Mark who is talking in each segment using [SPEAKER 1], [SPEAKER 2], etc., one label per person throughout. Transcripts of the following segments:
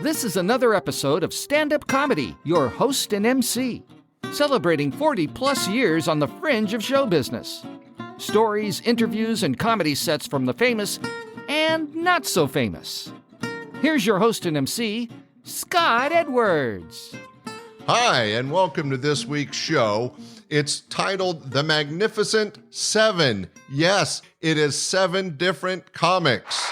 [SPEAKER 1] This is another episode of Standup Comedy, your host and MC, celebrating 40-plus years on the fringe of show business. Stories, interviews, and comedy sets from the famous and not so famous. Here's your host and MC, Scott Edwards.
[SPEAKER 2] Hi, and welcome to this week's show. It's titled The Magnificent Seven. Yes, it is 7 different comics.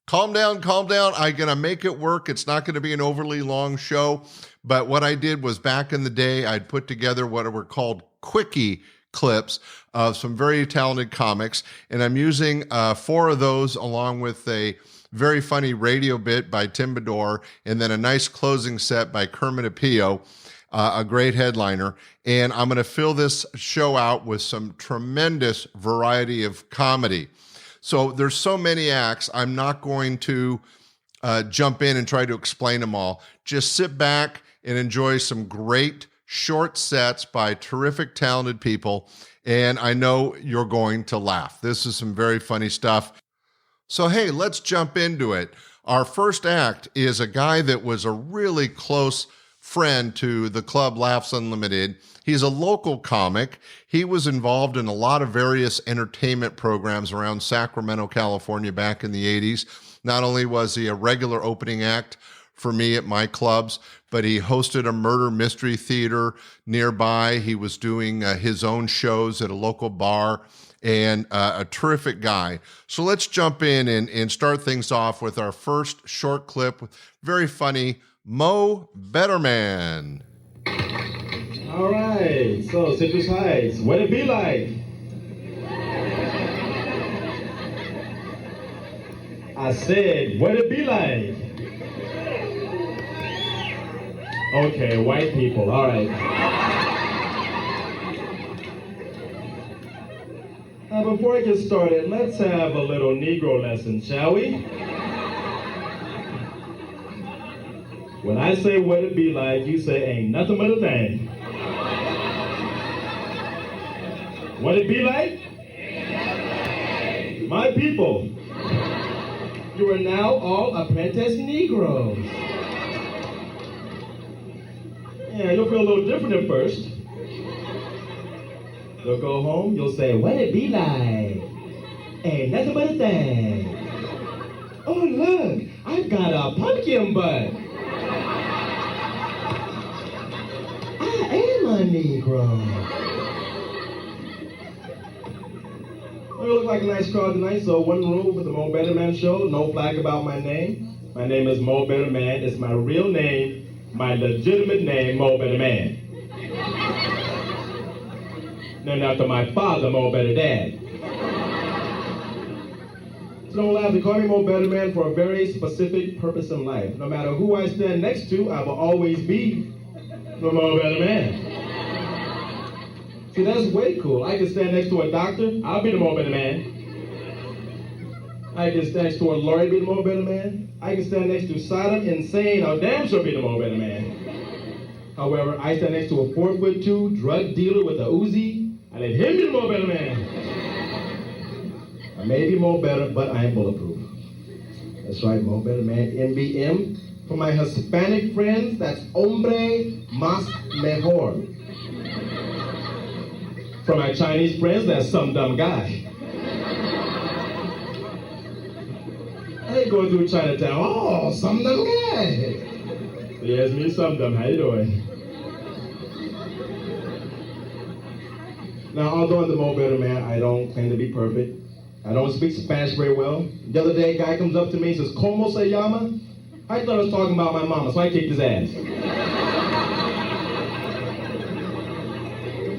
[SPEAKER 2] Calm down. I'm going to make it work. It's not going to be an overly long show. But what I did was back in the day, I'd put together what were called quickie clips of some very talented comics. And I'm using 4 of those along with a very funny radio bit by Tim Bedore and then a nice closing set by Kermit Apio, a great headliner. And I'm going to fill this show out with some tremendous variety of comedy. So there's so many acts, I'm not going to jump in and try to explain them all. Just sit back and enjoy some great short sets by terrific, talented people. And I know you're going to laugh. This is some very funny stuff. So, hey, let's jump into it. Our first act is a guy that was a really close friend to the club Laughs Unlimited. He's a local comic. He was involved in a lot of various entertainment programs around Sacramento, California back in the 80s. Not only was he a regular opening act for me at my clubs, but he hosted a murder mystery theater nearby. He was doing his own shows at a local bar, and a terrific guy. So let's jump in and start things off with our first short clip with very funny Moe Betterman.
[SPEAKER 3] All right, so Citrus Heights, what it be like? I said, what it be like? Okay, white people, all right. Before I get started, let's have a little Negro lesson, shall we? When I say what it be like, you say ain't nothing but a thing. What it be like? My people, you are now all apprentice Negroes. Yeah, you'll feel a little different at first. You'll go home, you'll say, what it be like? Ain't nothing but a thing. Oh, look, I've got a pumpkin butt. I am a Negro. Well, you look like a nice crowd tonight, so one rule with the Moe Betterman show, no flag about my name. My name is Moe Betterman. It's my real name, my legitimate name, Moe Betterman. Named after my father, Moe Better Dad. So don't laugh, they call me Moe Betterman for a very specific purpose in life. No matter who I stand next to, I will always be the Moe Betterman. See, that's way cool. I can stand next to a doctor, I'll be the Moe Betterman. I can stand next to a lawyer, be the Moe Betterman. I can stand next to Sodom, insane, I'll damn sure be the Moe Betterman. However, I stand next to a 4'2" drug dealer with a Uzi, I let him be the Moe Betterman. I may be Moe Better, but I am bulletproof. That's right, Moe Betterman, MBM. For my Hispanic friends, that's hombre más mejor. For my Chinese friends, that's some dumb guy. I ain't going through Chinatown. Oh, some dumb guy. Yes, me, some dumb. How you doing? Now, although I'm the Moe Betterman, I don't claim to be perfect. I don't speak Spanish very well. The other day, a guy comes up to me and says, ¿Cómo se llama? I thought I was talking about my mama, so I kicked his ass.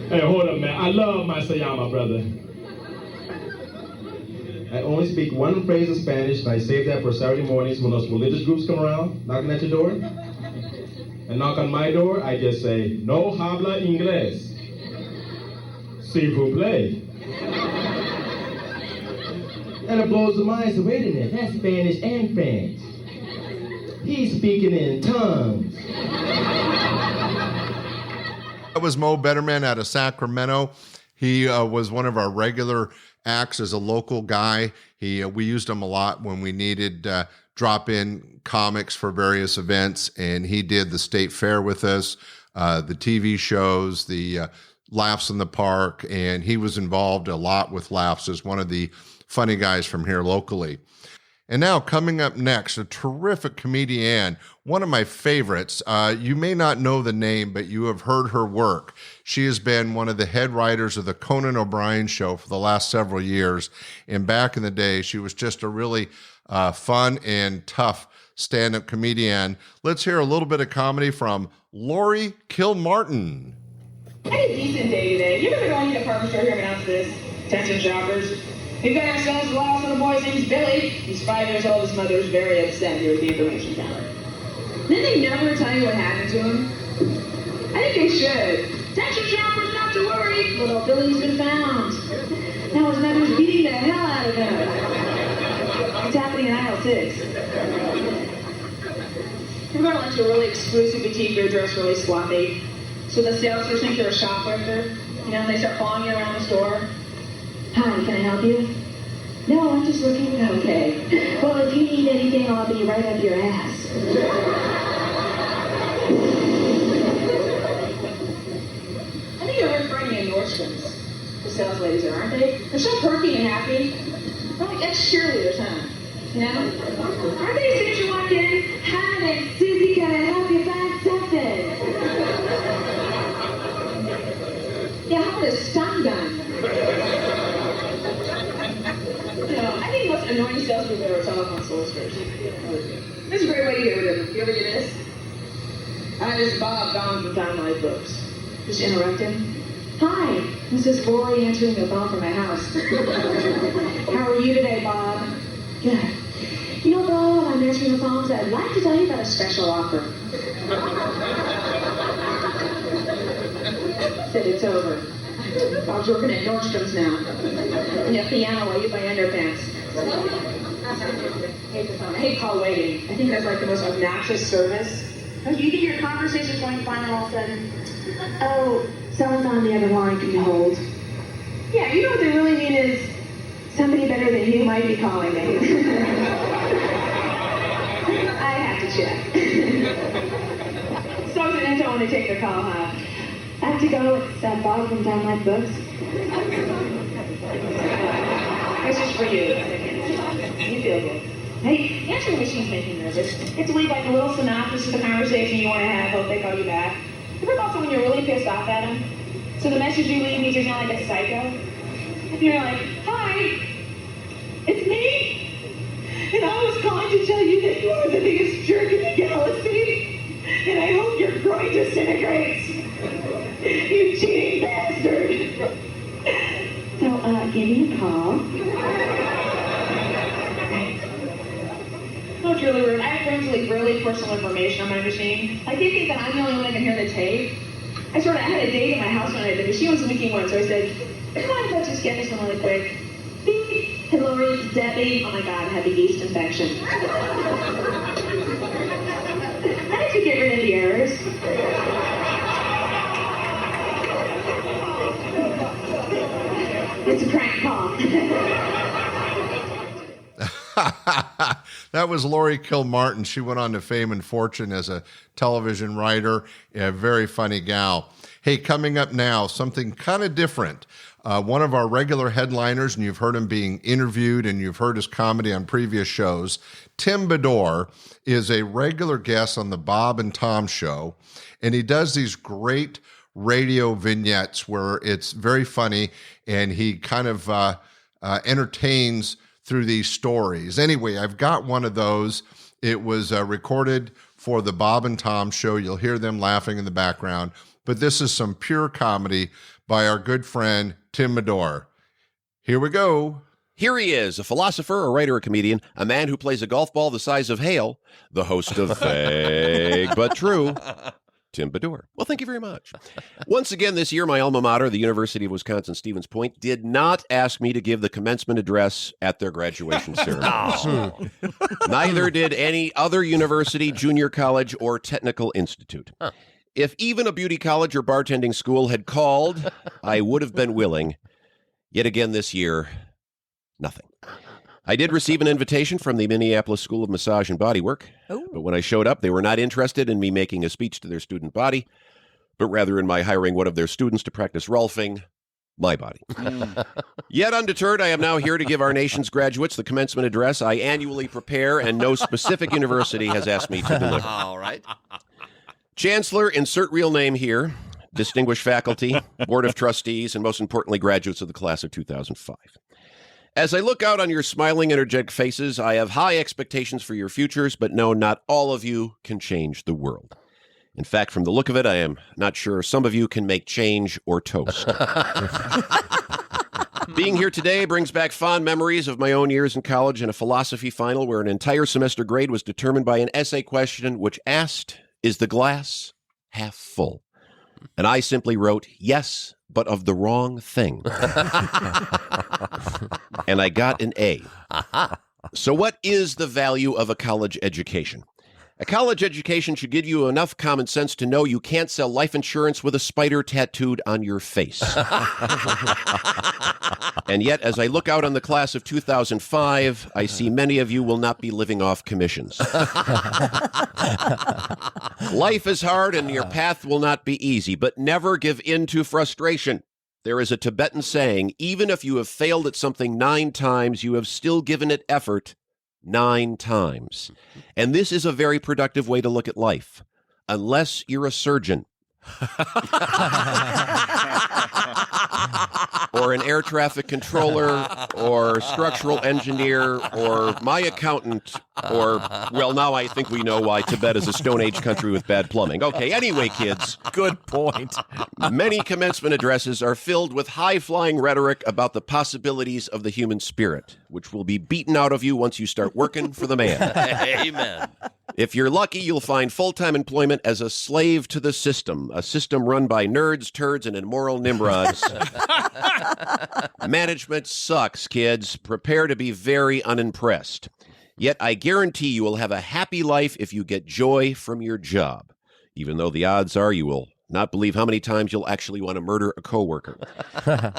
[SPEAKER 3] Hey, hold up, man. I love my se llama, brother. I only speak one phrase in Spanish, and I save that for Saturday mornings when those religious groups come around, knocking at your door. And knock on my door, I just say, no habla inglés. S'il vous plaît. And it blows the mind. So wait a minute, that's Spanish and French. He's speaking in tongues.
[SPEAKER 2] That was Moe Betterman out of Sacramento. He was one of our regular acts as a local guy. We used him a lot when we needed drop-in comics for various events, and he did the state fair with us, the TV shows, the Laughs in the Park, and he was involved a lot with Laughs as one of the funny guys from here locally. And now coming up next, a terrific comedian, one of my favorites. You may not know the name, but you have heard her work. She has been one of the head writers of the Conan O'Brien Show for the last several years. And back in the day, she was just a really fun and tough stand-up comedian. Let's hear a little bit of comedy from Laurie Kilmartin.
[SPEAKER 4] I had a decent day today. You ever go in the department store here and announce this? Attention shoppers. We've got ourselves the last one of the boys' name's Billy. He's 5 years old. His mother is very upset here at the information counter. Then they never tell you what happened to him. I think they should. Attention shoppers, not to worry. Little Billy's been found. Now his mother's beating the hell out of him. It's happening in aisle 6. You're going to lunch to a really exclusive boutique. You're dressed really sloppy. So the salesperson thinks you're a shoplifter. You know, and they start following you around the store. Hi, can I help you? No, I'm just looking. Okay. Well, if you need anything, I'll be right up your ass. I think you're very friendly in Nordstrom's. The sales ladies are, aren't they? They're so perky and happy. They're like ex-cheerleaders, huh? You know? Aren't they as soon as you walk in? Hi, Susie, can I help you find something? Yeah, how about a stun gun? I think the most annoying salespeople are telephone solicitors. This is a great way to get rid of them. You ever get this? Hi, this is Bob calling from Timeline Books. Just interrupt him. Hi, this is Laurie answering the phone from my house. How are you today, Bob? Good. You know, Bob, I'm answering the phone, so I'd like to tell you about a special offer. Said it's over. Bob's working at Nordstrom's now. Yeah, piano while you buy underpants. I hate call waiting. I think that's like the most obnoxious service. Oh, do you think your conversation's going fine and all of a sudden? Oh, someone's on the other line, can you hold? Yeah, you know what they really mean is somebody better than you might be calling me. I have to check. So I don't want to take the call, huh? I have to go. It's Bob from Timeline Books. This is for you. You feel good. Hey, answering machine's making me nervous. It's to leave like a little synopsis of the conversation you want to have. Hope they call you back. You ever call someone you're really pissed off at them? So the message you leave means you're not like a psycho. You're like, hi, it's me. And I was calling to tell you that you are the biggest jerk in the galaxy. And I hope your groin disintegrates. You cheating bastard. So, give me a call. Oh, it's really rude. I have friends who leave really personal information on my machine. Like, they think that I'm the only one that can hear the tape. I had a date in my house one night. The machine was leaking once, so I said, come on, if I just get this one really quick. Beep. Hey, Laurie, it's Debbie. Oh my God, I had the yeast infection. I need to get rid of the errors. It's a prank call.
[SPEAKER 2] That was Laurie Kilmartin. She went on to fame and fortune as a television writer, a very funny gal. Hey, coming up now, something kind of different. One of our regular headliners, and you've heard him being interviewed and you've heard his comedy on previous shows, Tim Bedore is a regular guest on the Bob and Tom Show, and he does these great radio vignettes where it's very funny and he kind of entertains through these stories. Anyway, I've got one of those. It was recorded for the Bob and Tom Show. You'll hear them laughing in the background, but this is some pure comedy by our good friend Tim Bedore. Here we go.
[SPEAKER 5] Here he is, a philosopher, a writer, a comedian, a man who plays a golf ball the size of hail, the host of Fake But True, Tim Bedore. Well, thank you very much. Once again this year, my alma mater, the University of Wisconsin-Stevens Point, did not ask me to give the commencement address at their graduation ceremony. Neither did any other university, junior college, or technical institute. If even a beauty college or bartending school had called, I would have been willing. Yet again this year, Nothing. I did receive an invitation from the Minneapolis School of Massage and Bodywork, but when I showed up, they were not interested in me making a speech to their student body, but rather in my hiring one of their students to practice Rolfing my body. Yet undeterred, I am now here to give our nation's graduates the commencement address I annually prepare and no specific university has asked me to deliver.
[SPEAKER 6] All right.
[SPEAKER 5] Chancellor, insert real name here, distinguished faculty, Board of Trustees, and most importantly, graduates of the class of 2005. As I look out on your smiling, energetic faces, I have high expectations for your futures, but no, not all of you can change the world. In fact, from the look of it, I am not sure some of you can make change or toast. Being here today brings back fond memories of my own years in college in a philosophy final where an entire semester grade was determined by an essay question which asked, is the glass half full? And I simply wrote, yes, but of the wrong thing. And I got an A. So what is the value of a college education? A college education should give you enough common sense to know you can't sell life insurance with a spider tattooed on your face. And yet, as I look out on the class of 2005, I see many of you will not be living off commissions. Life is hard and your path will not be easy, but never give in to frustration. There is a Tibetan saying, even if you have failed at something 9 times, you have still given it effort 9 times. And this is a very productive way to look at life, unless you're a surgeon. Or an air traffic controller, or structural engineer, or my accountant, or, well, now I think we know why Tibet is a Stone Age country with bad plumbing. Okay, anyway, kids.
[SPEAKER 6] Good point.
[SPEAKER 5] Many commencement addresses are filled with high-flying rhetoric about the possibilities of the human spirit, which will be beaten out of you once you start working for the man.
[SPEAKER 6] Amen.
[SPEAKER 5] If you're lucky, you'll find full-time employment as a slave to the system, a system run by nerds, turds, and immoral nimrods. Management sucks, kids. Prepare to be very unimpressed. Yet I guarantee you will have a happy life if you get joy from your job, even though the odds are you will not believe how many times you'll actually want to murder a coworker.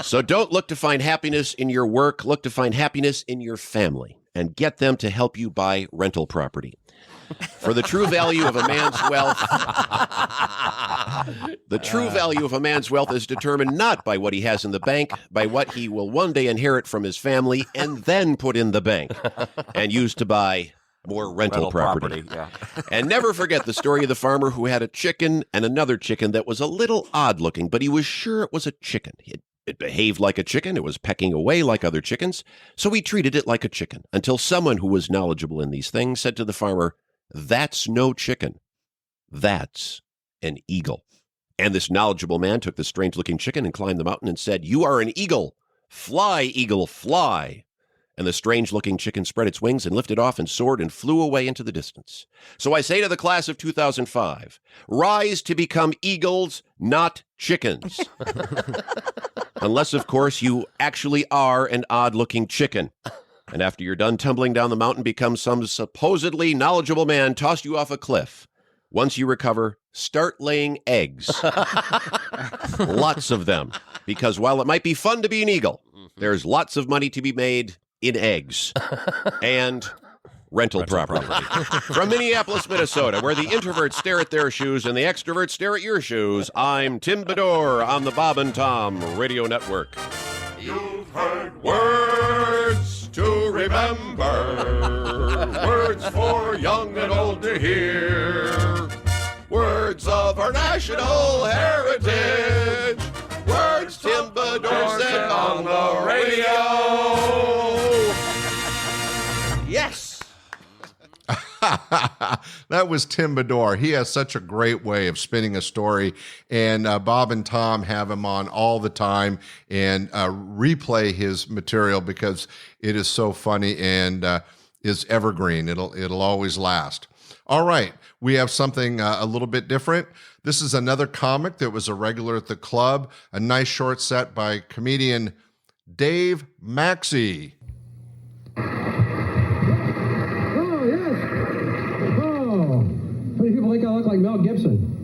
[SPEAKER 5] So don't look to find happiness in your work. Look to find happiness in your family and get them to help you buy rental property. For the true value of a man's wealth, the true value of a man's wealth is determined not by what he has in the bank, by what he will one day inherit from his family and then put in the bank and use to buy more rental property.
[SPEAKER 6] Yeah.
[SPEAKER 5] And never forget the story of the farmer who had a chicken and another chicken that was a little odd looking, but he was sure it was a chicken. It behaved like a chicken. It was pecking away like other chickens. So he treated it like a chicken until someone who was knowledgeable in these things said to the farmer, "That's no chicken. That's an eagle." And this knowledgeable man took the strange-looking chicken and climbed the mountain and said, "You are an eagle. Fly, eagle, fly." And the strange-looking chicken spread its wings and lifted off and soared and flew away into the distance. So I say to the class of 2005, rise to become eagles, not chickens. Unless, of course, you actually are an odd-looking chicken. And after you're done tumbling down the mountain, become some supposedly knowledgeable man tossed you off a cliff. Once you recover, start laying eggs. Lots of them. Because while it might be fun to be an eagle, there's lots of money to be made in eggs and rental property. From Minneapolis, Minnesota, where the introverts stare at their shoes and the extroverts stare at your shoes, I'm Tim Bedore on the Bob and Tom Radio Network. You've heard words to remember, words for young and old to hear, words of our national heritage, words Tim Bedore said on the radio. Yes!
[SPEAKER 2] That was Tim Bedore. He has such a great way of spinning a story, and Bob and Tom have him on all the time and replay his material because it is so funny and is evergreen. It'll always last. All right, we have something a little bit different. This is another comic that was a regular at the club, a nice short set by comedian Dave Maxy.
[SPEAKER 7] Oh, yes. Oh, many people think I look like Mel Gibson.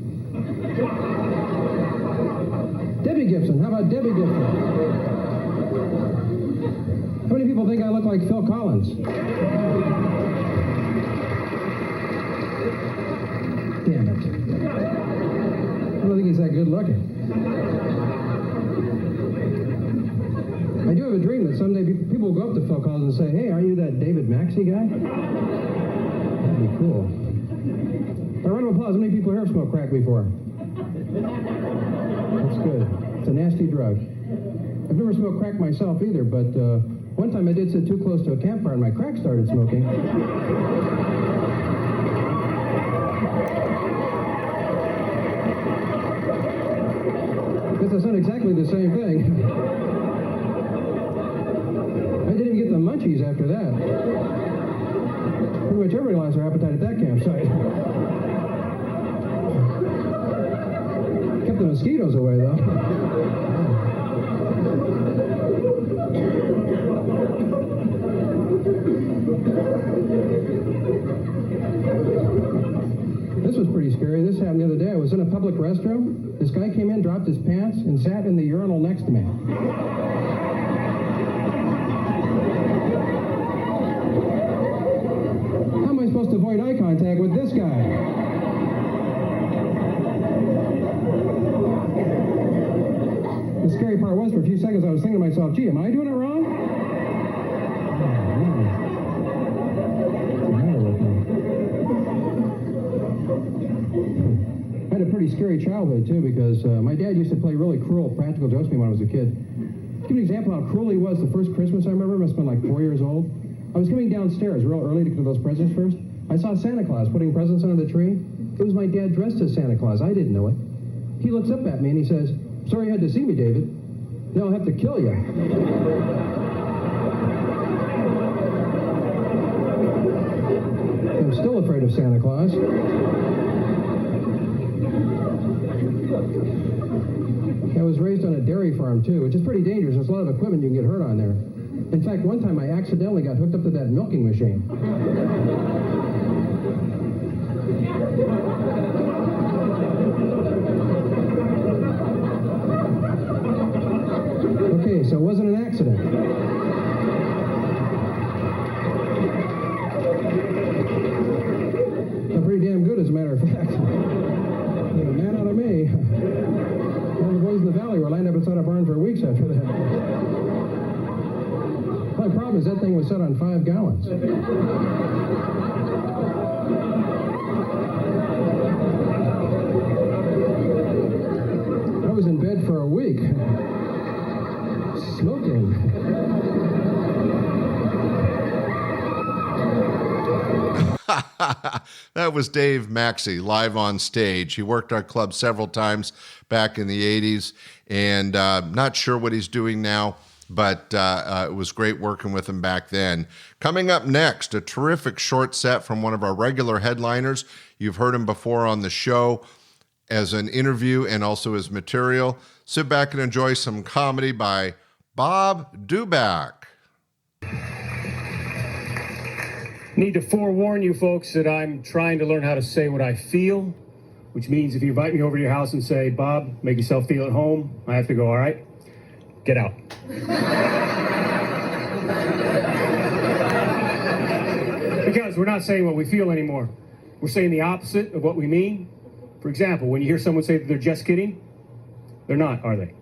[SPEAKER 7] Debbie Gibson. How about Debbie Gibson? How many people think I look like Phil Collins? Damn it. I don't think he's that good looking. I do have a dream that someday people will go up to Phil Collins and say, hey, are you that David Maxy guy? That'd be cool. A round of applause. How many people here have smoked crack before? That's good. It's a nasty drug. I've never smoked crack myself either, but one time I did sit too close to a campfire and my crack started smoking. Guess that's not exactly the same thing. I didn't even get the munchies after that. Pretty much everybody lost their appetite at that campsite. Kept the mosquitoes away, though. This was pretty scary. This happened the other day. I was in a public restroom. This guy came in, dropped his pants, and sat in the urinal next to me. How am I supposed to avoid eye contact with this guy? The scary part was, for a few seconds, I was thinking to myself, gee, am I doing it wrong? I had a pretty scary childhood, too, because my dad used to play really cruel practical jokes to me when I was a kid. To give you an example of how cruel he was, the first Christmas I remember, must have been like 4 years old. I was coming downstairs real early to get those presents first. I saw Santa Claus putting presents under the tree. It was my dad dressed as Santa Claus. I didn't know it. He looks up at me and he says, sorry you had to see me, David. Now I'll have to kill you. I'm still afraid of Santa Claus. I was raised on a dairy farm, too, which is pretty dangerous. There's a lot of equipment you can get hurt on there. In fact, one time I accidentally got hooked up to that milking machine. Okay, so it wasn't an accident. I'm pretty damn good, as a matter of fact. Man out of me. All the boys in the valley were lined up inside a barn for weeks after that. My problem is that thing was set on 5 gallons. I was in bed for a week. Smoking.
[SPEAKER 2] That was Dave Maxy live on stage. He worked our club several times back in the 80s, and not sure what he's doing now, but it was great working with him back then. Coming up next, a terrific short set from one of our regular headliners. You've heard him before on the show as an interview and also as material. Sit back and enjoy some comedy by Bob Dubac.
[SPEAKER 8] Need to forewarn you folks that I'm trying to learn how to say what I feel, which means if you invite me over to your house and say, Bob, make yourself feel at home, I have to go, all right, get out. Because we're not saying what we feel anymore. We're saying the opposite of what we mean. For example, when you hear someone say that they're just kidding, they're not, are they?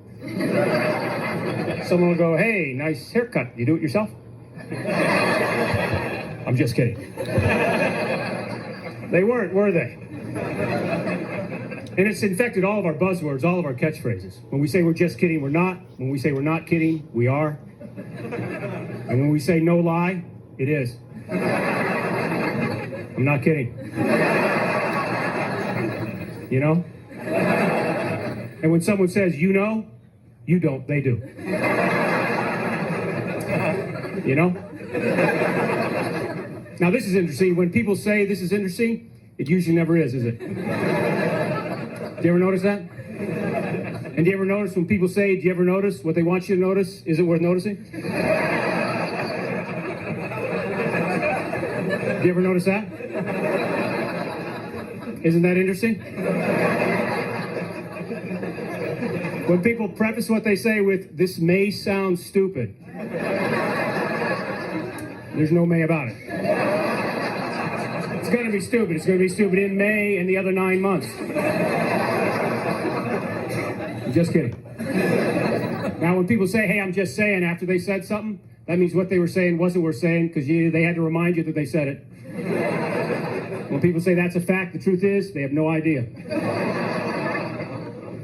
[SPEAKER 8] Someone will go, hey, nice haircut. You do it yourself? I'm just kidding. They weren't, were they? And it's infected all of our buzzwords, all of our catchphrases. When we say we're just kidding, we're not. When we say we're not kidding, we are. And when we say no lie, it is. I'm not kidding. You know? And when someone says, you know, you don't, they do. You know? Now, this is interesting. When people say this is interesting, it usually never is it? Do you ever notice that? And do you ever notice when people say, do you ever notice what they want you to notice? Is it worth noticing? Do you ever notice that? Isn't that interesting? When people preface what they say with, this may sound stupid. There's no May about it. It's going to be stupid. It's going to be stupid in May and the other 9 months. I'm just kidding. Now, when people say, hey, I'm just saying, after they said something, that means what they were saying wasn't worth saying because they had to remind you that they said it. When people say that's a fact, the truth is they have no idea.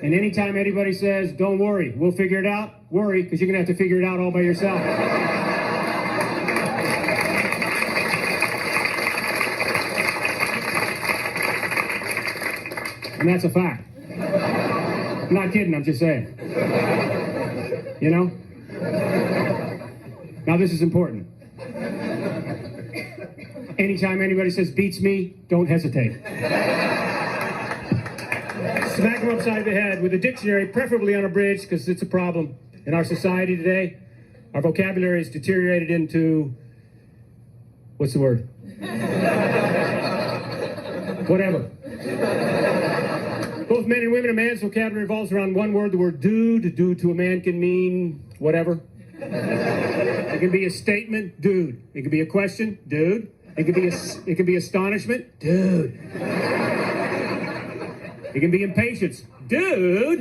[SPEAKER 8] And anytime anybody says, don't worry, we'll figure it out, worry, because you're going to have to figure it out all by yourself. And that's a fact. I'm not kidding, I'm just saying. You know? Now this is important. Anytime anybody says beats me, don't hesitate. Smack them upside the head with a dictionary, preferably unabridged, because it's a problem in our society today. Our vocabulary has deteriorated into, what's the word? Whatever. Both men and women, a man's vocabulary revolves around one word, the word dude. Dude to a man can mean whatever. It can be a statement, dude. It can be a question, dude. It can be astonishment, dude. It can be impatience, dude.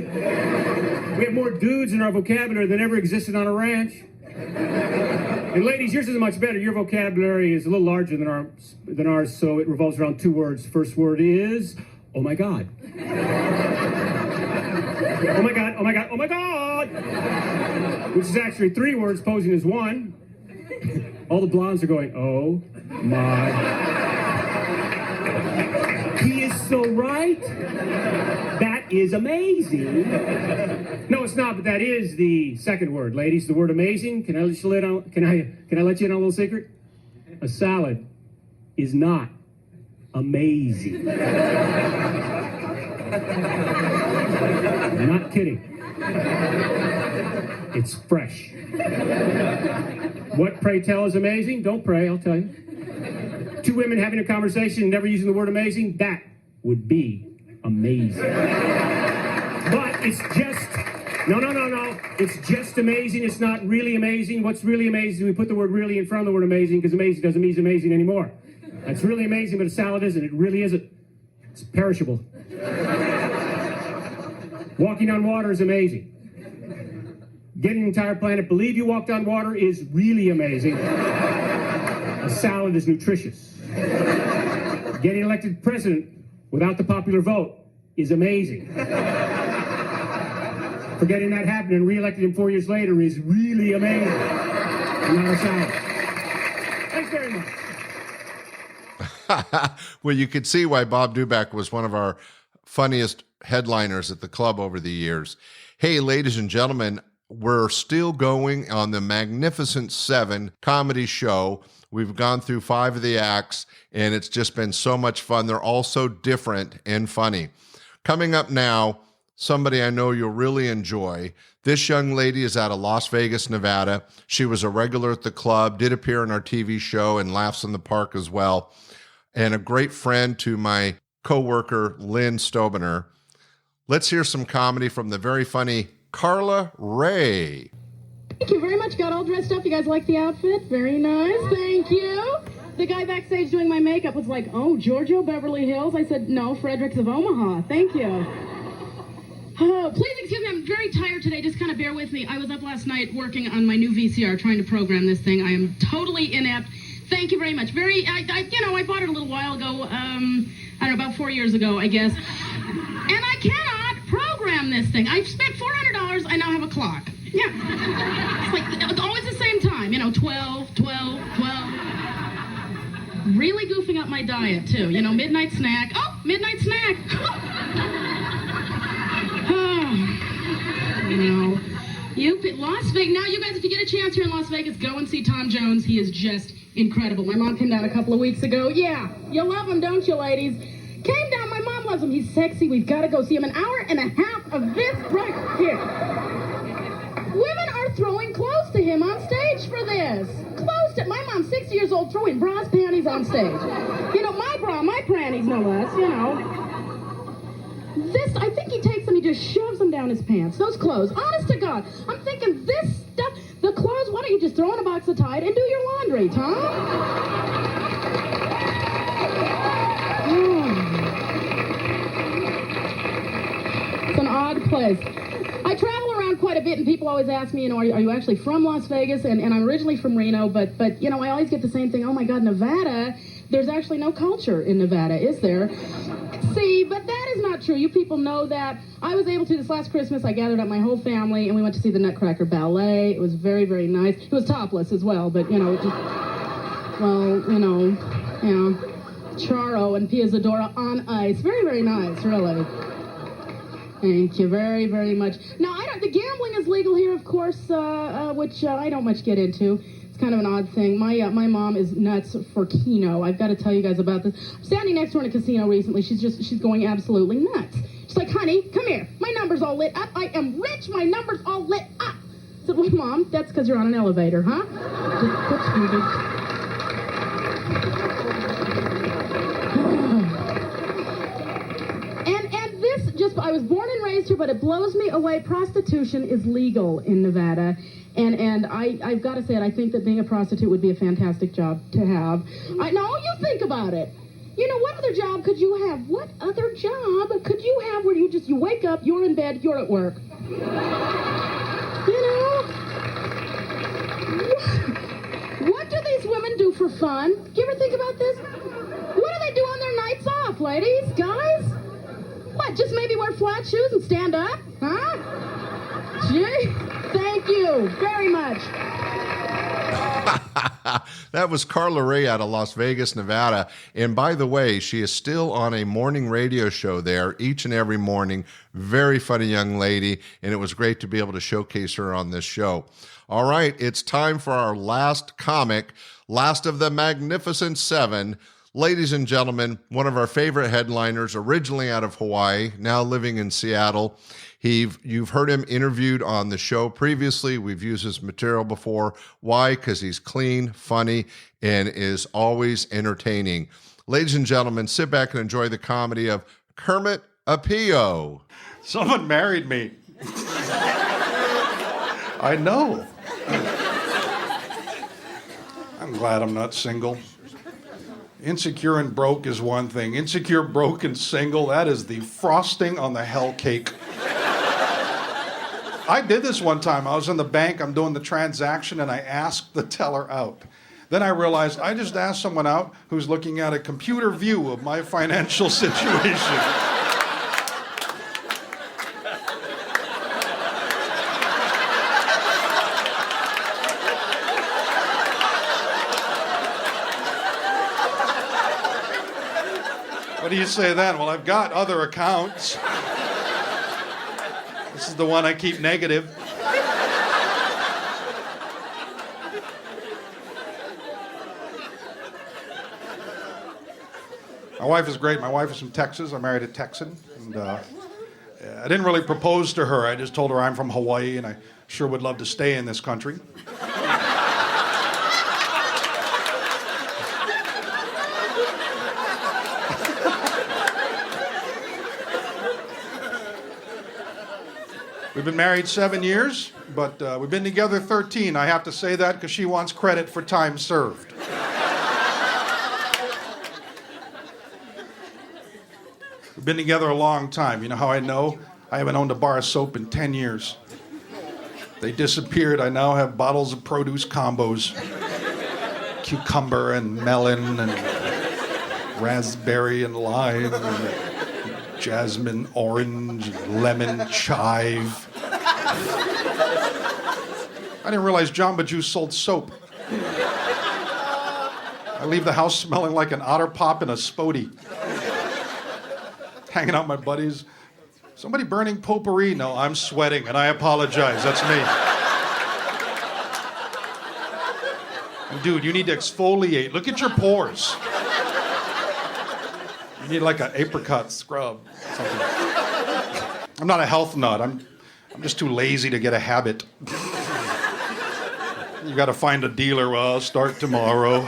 [SPEAKER 8] We have more dudes in our vocabulary than ever existed on a ranch. And ladies, yours is much better. Your vocabulary is a little larger than ours, so it revolves around two words. First word is, oh my God. Oh my God, oh my God, oh my God. Which is actually three words posing as one. All the blondes are going, oh my. He is so right. That is amazing. No, it's not, but that is the second word. Ladies, the word amazing, can I let you in on a little secret? A salad is not amazing. I'm not kidding. It's fresh. What, pray tell, is amazing? Don't pray, I'll tell you. Two women having a conversation and never using the word amazing, that would be amazing. But it's just, no. It's just amazing. It's not really amazing. What's really amazing, we put the word really in front of the word amazing because amazing doesn't mean amazing anymore. It's really amazing, but a salad isn't. It really isn't. It's perishable. Walking on water is amazing. Getting the entire planet believe you walked on water is really amazing. A salad is nutritious. Getting elected president without the popular vote is amazing. Forgetting that happened and re-elected him 4 years later is really amazing. Not a salad. Thanks very much.
[SPEAKER 2] Well, you could see why Bob Dubac was one of our funniest headliners at the club over the years. Hey, ladies and gentlemen, we're still going on the Magnificent Seven comedy show. We've gone through 5 of the acts, and it's just been so much fun. They're all so different and funny. Coming up now, somebody I know you'll really enjoy. This young lady is out of Las Vegas, Nevada. She was a regular at the club, did appear in our TV show and Laughs in the Park as well, and a great friend to my coworker, Lynn Stobener. Let's hear some comedy from the very funny Carla Ray.
[SPEAKER 9] Thank you very much. Got all dressed up. You guys like the outfit? Very nice. Thank you. The guy backstage doing my makeup was like, oh, Giorgio, Beverly Hills? I said, no, Fredericks of Omaha. Thank you. Oh, please excuse me. I'm very tired today. Just kind of bear with me. I was up last night working on my new VCR, trying to program this thing. I am totally inept. Thank you very much. I bought it a little while ago. I don't know, about 4 years ago, I guess. And I cannot program this thing. I've spent $400. I now have a clock. Yeah. It's like, it's always the same time, 12. Really goofing up my diet, too. Midnight snack. Oh, midnight snack. Las Vegas. Now, you guys, if you get a chance here in Las Vegas, go and see Tom Jones. He is just incredible. My mom came down a couple of weeks ago. Yeah, you love him, don't you, ladies? Came down. My mom loves him. He's sexy. We've got to go see him. An hour and a half of this right here. Women are throwing clothes to him on stage for this. Clothes to... My mom's 60 years old throwing bras, panties on stage. My bra, my panties, no less, This, I think he takes them, he just shoves them down his pants. Those clothes, honest to God. I'm thinking this stuff, the clothes, you just throw in a box of Tide and do your laundry, Tom? It's an odd place. I travel around quite a bit, and people always ask me, are you actually from Las Vegas? And I'm originally from Reno, but I always get the same thing. Oh my God, Nevada. There's actually no culture in Nevada, is there? See, but that is not true. You people know that. I was able to this last Christmas. I gathered up my whole family, and we went to see the Nutcracker Ballet. It was very, very nice. It was topless as well, but, Charo and Piazzadora on ice. Very, very nice, really. Thank you very, very much. Now, the gambling is legal here, of course, which I don't much get into. It's kind of an odd thing. My mom is nuts for Keno. I've got to tell you guys about this. I'm standing next to her in a casino recently. She's going absolutely nuts. She's like, honey, come here. My number's all lit up. I am rich. My number's all lit up. I said, well, Mom, that's because you're on an elevator, huh? I was born and raised here, but it blows me away. Prostitution is legal in Nevada, and I've got to say it. I think that being a prostitute would be a fantastic job to have. No, you think about it. What other job could you have? What other job could you have where you wake up, you're in bed, you're at work? What do these women do for fun? Do you ever think about this? What do they do on their nights off, ladies, guys? What, just maybe wear flat shoes and stand up? Huh? Gee, thank you very much.
[SPEAKER 2] That was Carla Ray out of Las Vegas, Nevada. And by the way, she is still on a morning radio show there each and every morning. Very funny young lady, and it was great to be able to showcase her on this show. All right, it's time for our last comic, last of the Magnificent Seven. Ladies and gentlemen, one of our favorite headliners, originally out of Hawaii, now living in Seattle. You've heard him interviewed on the show previously. We've used his material before. Why? Because he's clean, funny, and is always entertaining. Ladies and gentlemen, sit back and enjoy the comedy of Kermit Apio.
[SPEAKER 10] Someone married me. I know. I'm glad I'm not single. Insecure and broke is one thing. Insecure, broke, and single, that is the frosting on the hell cake. I did this one time. I was in the bank, I'm doing the transaction, and I asked the teller out. Then I realized I just asked someone out who's looking at a computer view of my financial situation. What do you say then? Well, I've got other accounts. This is the one I keep negative. My wife is great. My wife is from Texas. I married a Texan. And I didn't really propose to her. I just told her I'm from Hawaii and I sure would love to stay in this country. We've been married 7 years, but we've been together 13. I have to say that because she wants credit for time served. We've been together a long time. You know how I know? I haven't owned a bar of soap in 10 years. They disappeared. I now have bottles of produce combos. Cucumber and melon and raspberry and lime and jasmine orange and lemon chive. I didn't realize Jamba Juice sold soap. I leave the house smelling like an otter pop and a spodie. Hanging out with my buddies. Somebody burning potpourri? No, I'm sweating and I apologize. That's me. Dude, you need to exfoliate. Look at your pores. You need like an apricot scrub. Something. I'm not a health nut. I'm just too lazy to get a habit. You got to find a dealer. Well, I'll start tomorrow.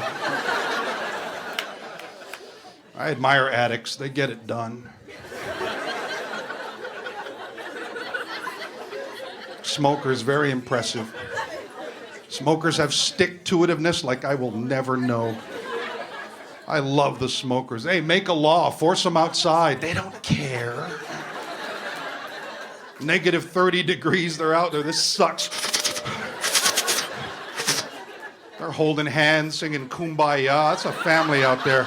[SPEAKER 10] I admire addicts. They get it done. Smokers, very impressive. Smokers have stick-to-itiveness like I will never know. I love the smokers. Hey, make a law. Force them outside. They don't care. Negative 30 degrees, they're out there. This sucks. They're holding hands, singing Kumbaya. That's a family out there.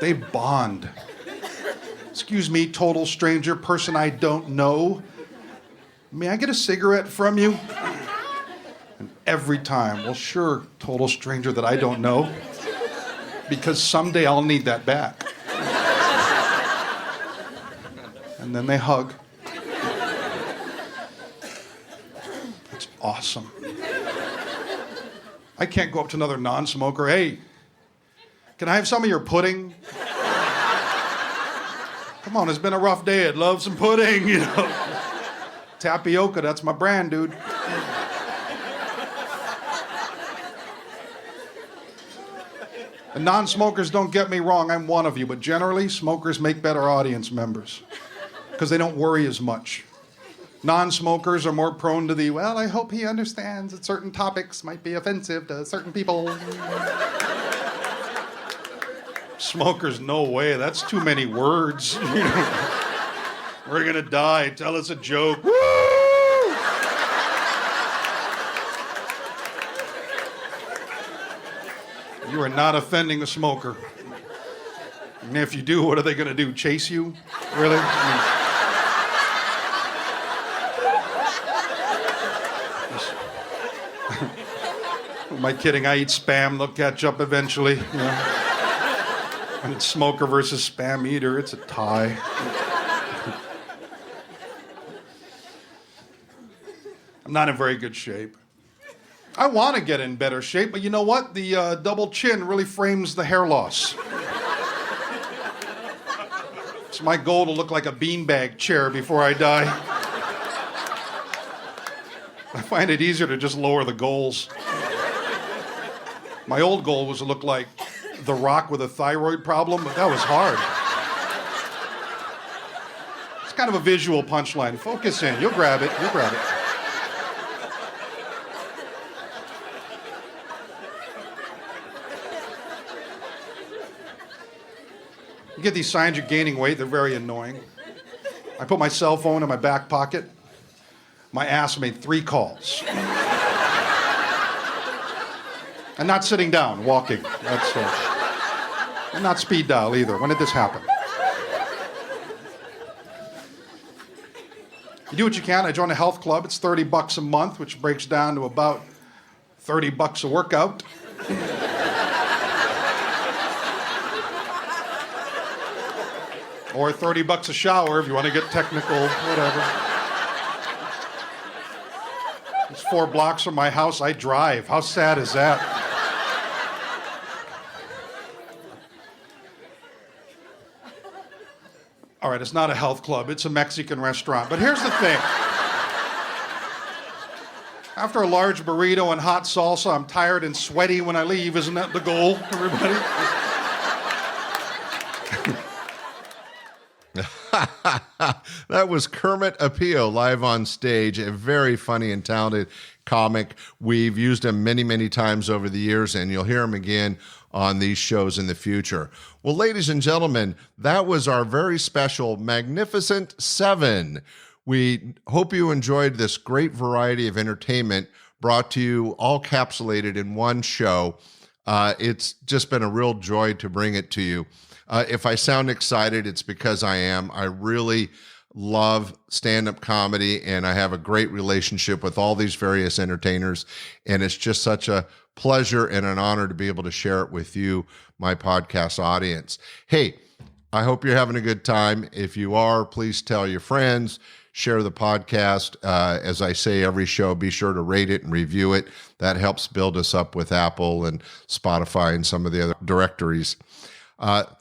[SPEAKER 10] They bond. Excuse me, total stranger, person I don't know. May I get a cigarette from you? And every time, well, sure, total stranger that I don't know, because someday I'll need that back. And then they hug. It's awesome. I can't go up to another non-smoker. Hey, can I have some of your pudding? Come on, it's been a rough day. I'd love some pudding, you know. Tapioca, that's my brand, dude. And non-smokers, don't get me wrong, I'm one of you, but generally, smokers make better audience members because they don't worry as much. Non-smokers are more prone to the, well, I hope he understands that certain topics might be offensive to certain people. Smokers, no way, that's too many words. We're gonna die, tell us a joke. Woo! You are not offending a smoker. And if you do, what are they gonna do, chase you? Really? Am I kidding? I eat Spam, they'll catch up eventually. You know? When it's smoker versus Spam eater, it's a tie. I'm not in very good shape. I want to get in better shape, but you know what? The double chin really frames the hair loss. It's my goal to look like a beanbag chair before I die. I find it easier to just lower the goals. My old goal was to look like The Rock with a thyroid problem, but that was hard. It's kind of a visual punchline. Focus in. You'll grab it. You'll grab it. You get these signs you're gaining weight, they're very annoying. I put my cell phone in my back pocket. My ass made 3 calls. And not sitting down, walking. That's and not speed dial either. When did this happen? You do what you can. I joined a health club. It's $30 a month, which breaks down to about $30 a workout. Or $30 a shower if you want to get technical, whatever. It's 4 blocks from my house. I drive. How sad is that? All right, it's not a health club. It's a Mexican restaurant. But here's the thing. After a large burrito and hot salsa, I'm tired and sweaty when I leave. Isn't that the goal, everybody?
[SPEAKER 2] That was Kermit Apio live on stage, a very funny and talented comic. We've used him many, many times over the years, and you'll hear him again on these shows in the future. Well, ladies and gentlemen, that was our very special Magnificent 7. We hope you enjoyed this great variety of entertainment brought to you, all capsulated in one show. It's just been a real joy to bring it to you. If I sound excited, it's because I am. I really love stand-up comedy, and I have a great relationship with all these various entertainers, and it's just such a pleasure and an honor to be able to share it with you, my podcast audience. Hey, I hope you're having a good time. If you are, please tell your friends, share the podcast. As I say every show, be sure to rate it and review it. That helps build us up with Apple and Spotify and some of the other directories.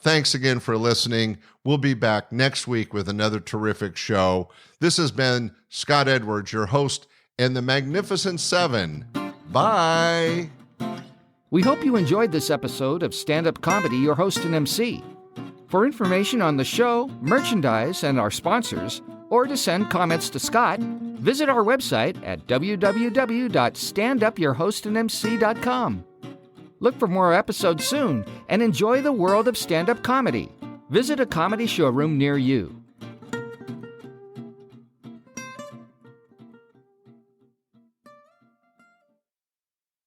[SPEAKER 2] Thanks again for listening. We'll be back next week with another terrific show. This has been Scott Edwards, your host, and the Magnificent 7. Bye.
[SPEAKER 1] We hope you enjoyed this episode of Stand-Up Comedy, your host and MC. For information on the show, merchandise, and our sponsors, or to send comments to Scott, visit our website at www.standupyourhostandmc.com. Look for more episodes soon and enjoy the world of stand-up comedy. Visit a comedy showroom near you.